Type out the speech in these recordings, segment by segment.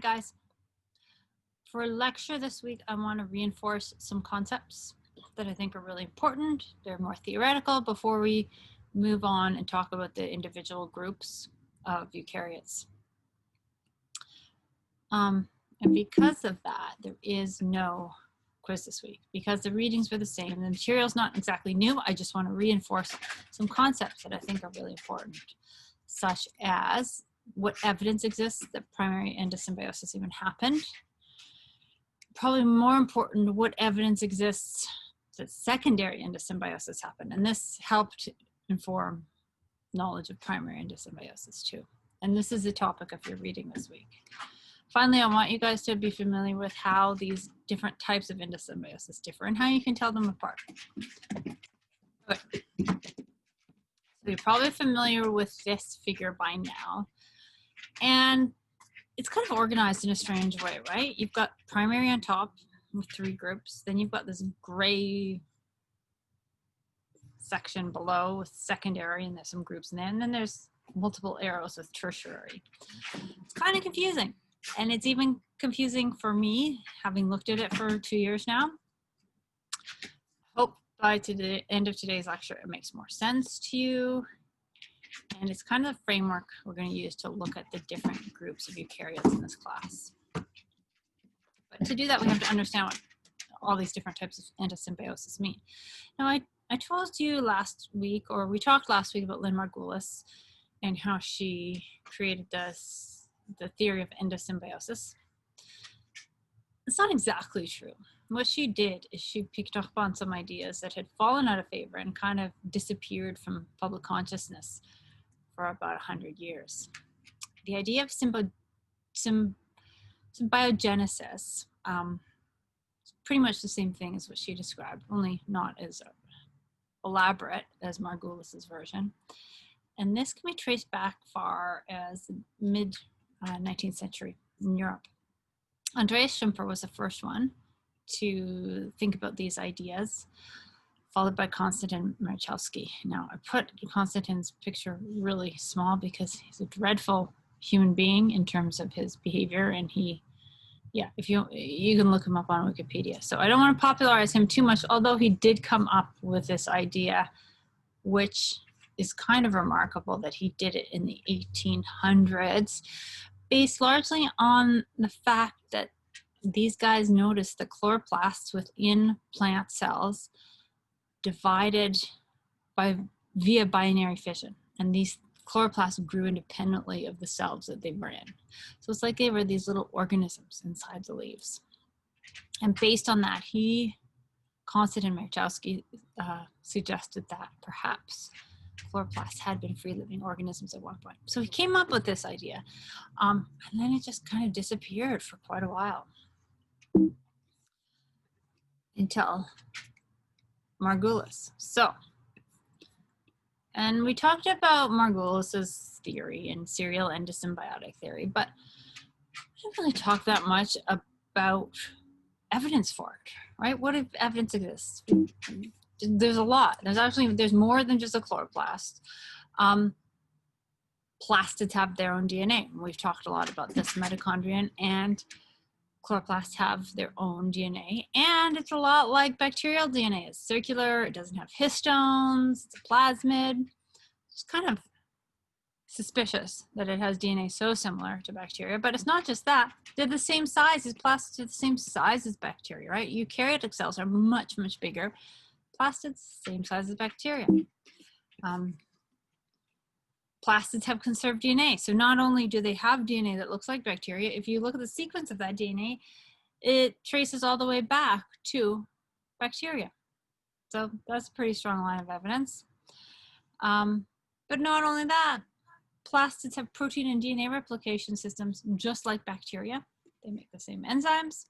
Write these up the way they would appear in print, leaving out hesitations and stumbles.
Hey guys, for lecture this week, I want to reinforce some concepts that I think are really important. They're more theoretical before we move on and talk about the individual groups of eukaryotes. And because of that, there is no quiz this week because the readings were the same. The material's not exactly new. I just want to reinforce some concepts that I think are really important, such as what evidence exists that primary endosymbiosis even happened. Probably more important, what evidence exists that secondary endosymbiosis happened. And this helped inform knowledge of primary endosymbiosis too. And this is the topic of your reading this week. Finally, I want you guys to be familiar with how these different types of endosymbiosis differ and how you can tell them apart. Okay. So you're probably familiar with this figure by now. And it's kind of organized in a strange way, right? You've got primary on top with 3 groups. Then you've got this gray section below with secondary, and there's some groups in there. And then there's multiple arrows with tertiary. It's kind of confusing. And it's even confusing for me, having looked at it for 2 years now. Hope by the end of today's lecture, it makes more sense to you. And it's kind of the framework we're going to use to look at the different groups of eukaryotes in this class. But to do that, we have to understand what all these different types of endosymbiosis mean. Now, I told you last week, or we talked last week about Lynn Margulis and how she created the theory of endosymbiosis. It's not exactly true. What she did is she picked up on some ideas that had fallen out of favor and kind of disappeared from public consciousness for about 100 years. The idea of symbiogenesis is pretty much the same thing as what she described, only not as elaborate as Margulis's version. And this can be traced back far as the mid-19th century in Europe. Andreas Schumper was the first one to think about these ideas, followed by Konstantin Marchowski. Now, I put Konstantin's picture really small because he's a dreadful human being in terms of his behavior, and if you can look him up on Wikipedia. So I don't want to popularize him too much, although he did come up with this idea, which is kind of remarkable that he did it in the 1800s, based largely on the fact that these guys noticed that chloroplasts within plant cells divided via binary fission, and these chloroplasts grew independently of the cells that they were in. So it's like they were these little organisms inside the leaves. And based on that, Konstantin Marchowski, suggested that perhaps chloroplasts had been free-living organisms at one point. So he came up with this idea, and then it just kind of disappeared for quite a while until Margulis. And we talked about Margulis's theory and serial endosymbiotic theory, but we didn't really talk that much about evidence for it, right? What if evidence exists? There's a lot. There's more than just a chloroplast. Plastids have their own DNA. We've talked a lot about this. Mitochondrion and chloroplasts have their own DNA, and it's a lot like bacterial DNA. It's circular, it doesn't have histones, it's a plasmid. It's kind of suspicious that it has DNA so similar to bacteria, but it's not just that. They're the same size as plastids, they're the same size as bacteria, right? Eukaryotic cells are much, much bigger. Plastids, same size as bacteria. Plastids have conserved DNA. So not only do they have DNA that looks like bacteria, if you look at the sequence of that DNA, it traces all the way back to bacteria. So that's a pretty strong line of evidence. But not only that, plastids have protein and DNA replication systems just like bacteria. They make the same enzymes.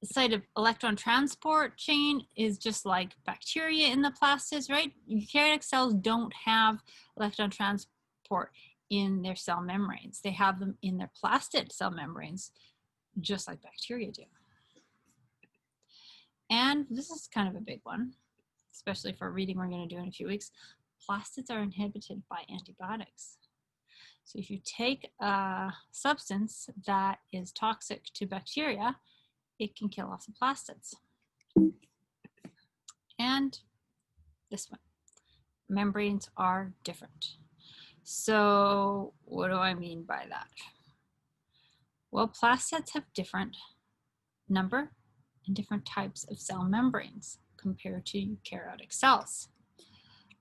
The site of electron transport chain is just like bacteria in the plastids, right? Eukaryotic cells don't have electron transport in their cell membranes. They have them in their plastid cell membranes, just like bacteria do. And this is kind of a big one, especially for a reading we're going to do in a few weeks. Plastids are inhibited by antibiotics. So if you take a substance that is toxic to bacteria, it can kill off the plastids. And this one, membranes are different. So what do I mean by that? Well, plastids have different number and different types of cell membranes compared to eukaryotic cells.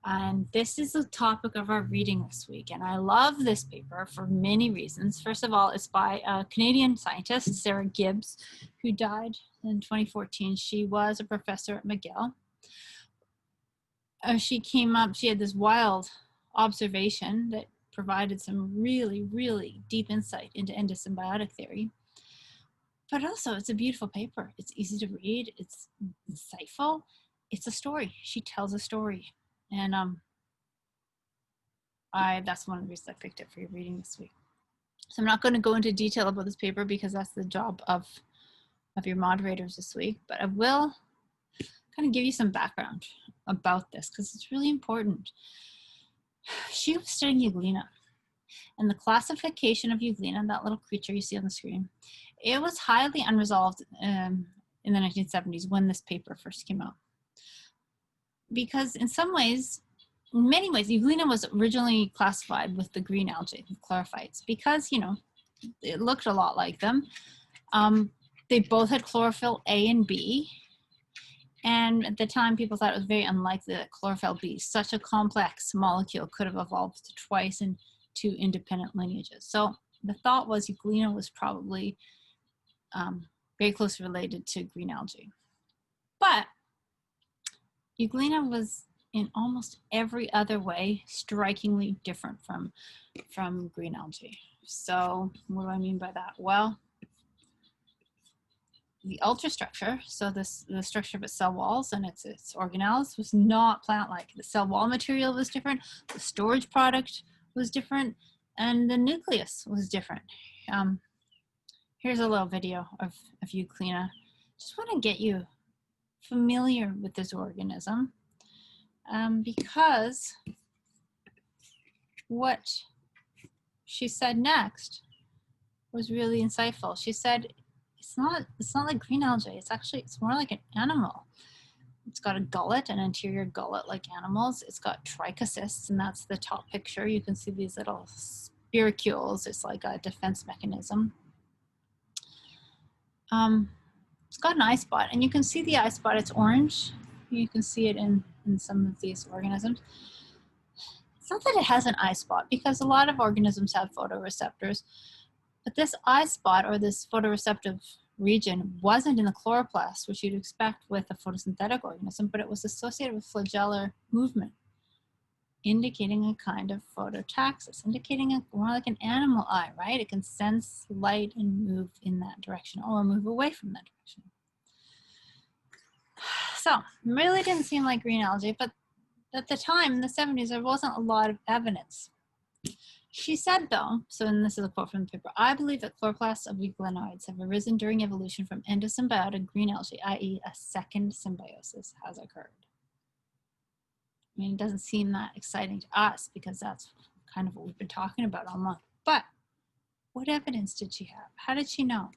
And this is the topic of our reading this week. And I love this paper for many reasons. First of all, it's by a Canadian scientist, Sarah Gibbs, who died in 2014. She was a professor at McGill. She had this wild observation that provided some really, really deep insight into endosymbiotic theory. But also, it's a beautiful paper. It's easy to read. It's insightful. It's a story. She tells a story. And that's one of the reasons I picked it for your reading this week. So I'm not going to go into detail about this paper because that's the job of your moderators this week. But I will kind of give you some background about this because it's really important. She was studying Euglena. And the classification of Euglena, that little creature you see on the screen, it was highly unresolved in the 1970s when this paper first came out. Because in many ways, Euglena was originally classified with the green algae, the chlorophytes, because, it looked a lot like them. They both had chlorophyll A and B. And at the time, people thought it was very unlikely that chlorophyll B, such a complex molecule, could have evolved twice in two independent lineages. So the thought was Euglena was probably very closely related to green algae. But Euglena was in almost every other way strikingly different from green algae. So what do I mean by that? Well, the ultrastructure, so the structure of its cell walls and its organelles was not plant-like. The cell wall material was different, the storage product was different, and the nucleus was different. Here's a little video of Euglena. Just want to get you familiar with this organism because what she said next was really insightful. She said, it's not like green algae. It's more like an animal. It's got a gullet, an anterior gullet like animals. It's got trichocysts, and that's the top picture. You can see these little spirocheles. It's like a defense mechanism. It's got an eye spot, and you can see the eye spot. It's orange. You can see it in some of these organisms. It's not that it has an eye spot, because a lot of organisms have photoreceptors, but this eye spot, or this photoreceptive region, wasn't in the chloroplast, which you'd expect with a photosynthetic organism, but it was associated with flagellar movement, indicating a kind of phototaxis, indicating more like an animal eye, right? It can sense light and move in that direction or move away from that direction. So, really didn't seem like green algae, but at the time, in the 70s, there wasn't a lot of evidence. She said, though, and this is a quote from the paper, I believe that chloroplasts of euglenoids have arisen during evolution from endosymbiotic green algae, i.e. a second symbiosis has occurred. I mean, it doesn't seem that exciting to us because that's kind of what we've been talking about all month. But what evidence did she have? How did she know?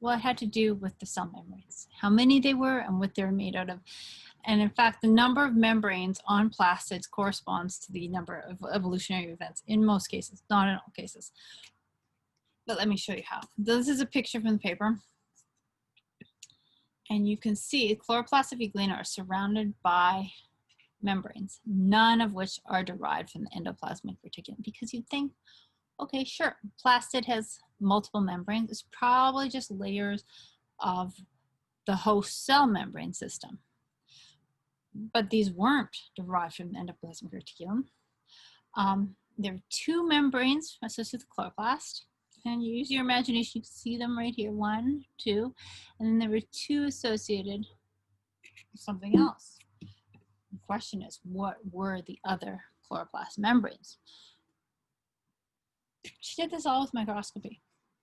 Well, it had to do with the cell membranes, how many they were and what they were made out of. And in fact, the number of membranes on plastids corresponds to the number of evolutionary events in most cases, not in all cases. But let me show you how. This is a picture from the paper. And you can see chloroplasts of Euglena are surrounded by membranes, none of which are derived from the endoplasmic reticulum. Because you'd think, okay, sure, plastid has multiple membranes. It's probably just layers of the host cell membrane system. But these weren't derived from the endoplasmic reticulum. There are two membranes associated with the chloroplast. And you use your imagination, you can see them right here, 1, 2, and then there were 2 associated with something else. The question is, what were the other chloroplast membranes? She did this all with microscopy,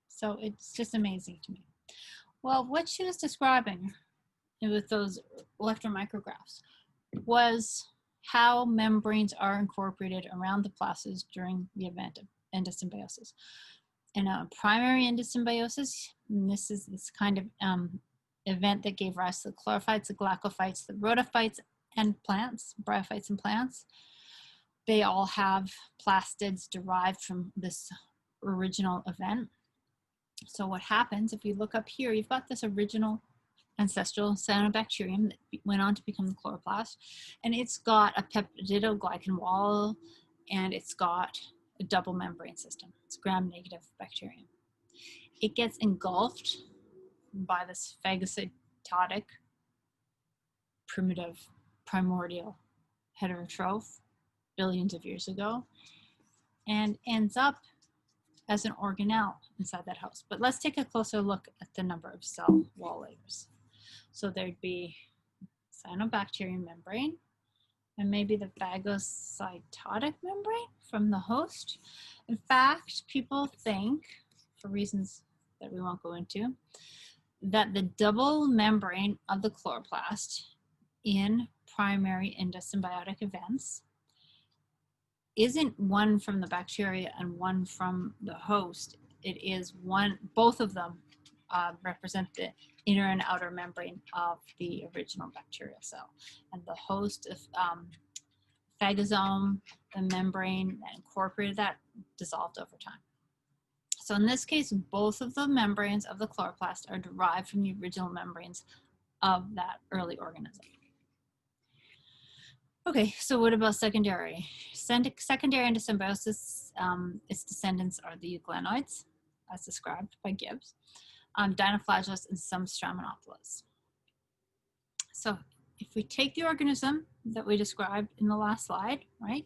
so it's just amazing to me. Well, what she was describing with those electron micrographs was how membranes are incorporated around the plastids during the event of endosymbiosis. In a primary endosymbiosis, and this is this kind of event that gave rise to the chlorophytes, the glaucophytes, the rhodophytes, and plants, bryophytes and plants. They all have plastids derived from this original event. So what happens, if you look up here, you've got this original ancestral cyanobacterium that went on to become the chloroplast, and it's got a peptidoglycan wall, and it's got a double membrane system. It's gram-negative bacterium. It gets engulfed by this phagocytotic primitive primordial heterotroph billions of years ago, and ends up as an organelle inside that host. But let's take a closer look at the number of cell wall layers. So there'd be cyanobacterium membrane, and maybe the phagocytotic membrane from the host. In fact, people think, for reasons that we won't go into, that the double membrane of the chloroplast in primary endosymbiotic events isn't one from the bacteria and one from the host. It is one, both of them represent the inner and outer membrane of the original bacterial cell. And the host of phagosome, the membrane that incorporated that, dissolved over time. So in this case, both of the membranes of the chloroplast are derived from the original membranes of that early organism. Okay, so what about secondary? Secondary endosymbiosis, its descendants are the euglenoids, as described by Gibbs, dinoflagellates, and some Straminopolis. So if we take the organism that we described in the last slide, right?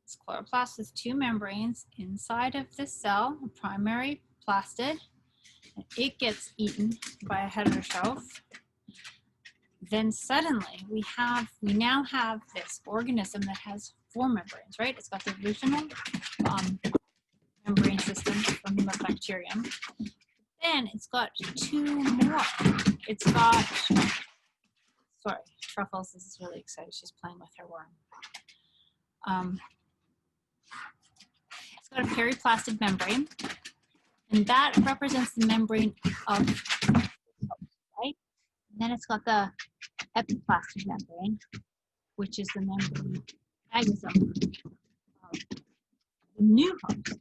This chloroplast has two membranes inside of this cell, a primary plastid, and it gets eaten by a heterotroph. Then suddenly we now have this organism that has four membranes, right? It's got the original membrane system from the bacterium. Then it's got two more. It's got, sorry, Truffles is really excited. She's playing with her worm. It's got a periplastid membrane, and that represents the membrane of, right? And then it's got the epiplastid membrane, which is the membrane phagosome of the new host,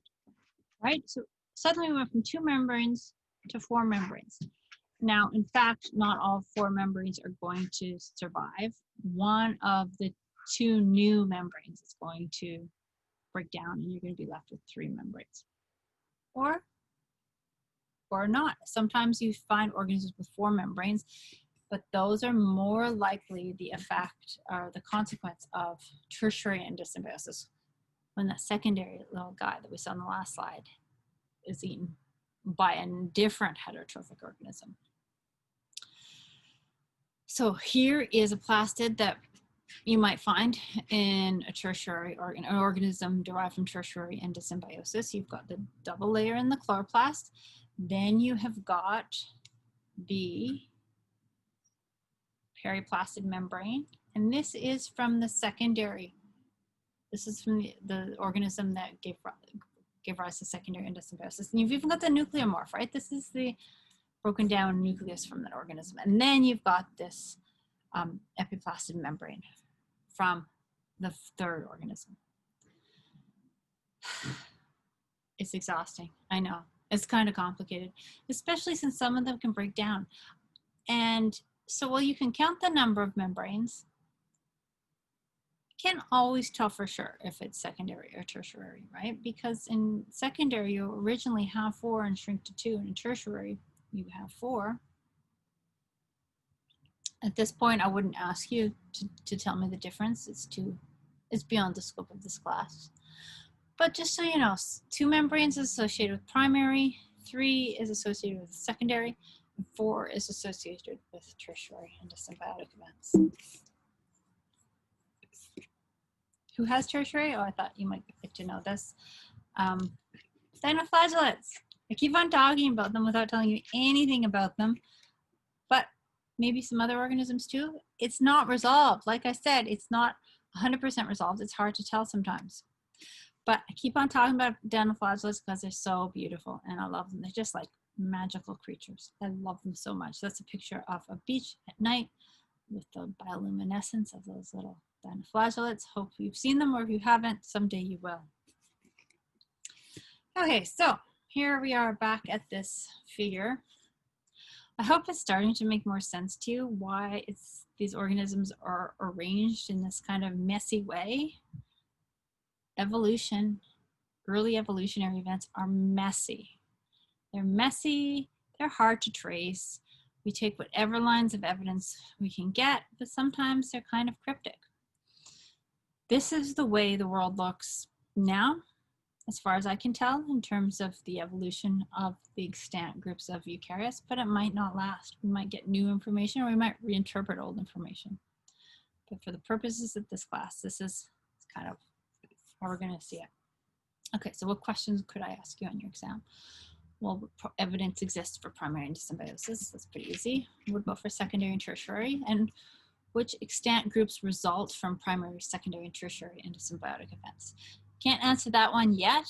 right? So suddenly we went from two membranes to four membranes. Now, in fact, not all four membranes are going to survive. One of the two new membranes is going to break down, and you're going to be left with three membranes. Or not. Sometimes you find organisms with four membranes, but those are more likely the effect or the consequence of tertiary endosymbiosis, when that secondary little guy that we saw in the last slide is eaten by a different heterotrophic organism. So here is a plastid that you might find in a tertiary or an organism derived from tertiary endosymbiosis. You've got the double layer in the chloroplast. Then you have got the periplastid membrane, and this is from the secondary. This is from the organism that gave rise to secondary endosymbiosis. And you've even got the nucleomorph, right? This is the broken down nucleus from that organism. And then you've got this epiplastid membrane from the third organism. It's exhausting, I know. It's kind of complicated, especially since some of them can break down. And so while you can count the number of membranes, you can't always tell for sure if it's secondary or tertiary, right? Because in secondary, you originally have four and shrink to two, and in tertiary, you have four. At this point, I wouldn't ask you to tell me the difference. It's beyond the scope of this class. But just so you know, two membranes is associated with primary, three is associated with secondary, and four is associated with tertiary endosymbiotic events. Who has tertiary? Oh, I thought you might like to know this. Dinoflagellates. I keep on talking about them without telling you anything about them, but maybe some other organisms too. It's not resolved. Like I said, it's not 100% resolved? It's hard to tell sometimes. But I keep on talking about dinoflagellates because they're so beautiful and I love them. They're just like magical creatures. I love them so much. That's a picture of a beach at night with the bioluminescence of those little dinoflagellates. Hope you've seen them, or if you haven't, someday you will. Okay, so here we are back at this figure. I hope it's starting to make more sense to you why these organisms are arranged in this kind of messy way. Evolution, early evolutionary events are messy. They're messy, they're hard to trace. We take whatever lines of evidence we can get, but sometimes they're kind of cryptic. This is the way the world looks now, as far as I can tell, in terms of the evolution of the extant groups of eukaryotes, but it might not last. We might get new information, or we might reinterpret old information. But for the purposes of this class, this is kind of how we're going to see it. Okay, so what questions could I ask you on your exam? Well, evidence exists for primary endosymbiosis. That's pretty easy. What about for secondary and tertiary? And which extant groups result from primary, secondary, and tertiary endosymbiotic events? Can't answer that one yet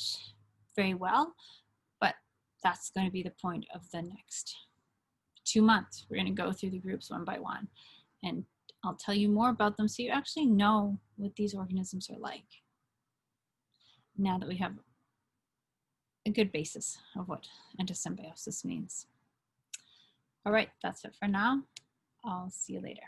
very well, but that's going to be the point of the next 2 months. We're going to go through the groups one by one, and I'll tell you more about them so you actually know what these organisms are like, now that we have a good basis of what endosymbiosis means. All right, that's it for now. I'll see you later.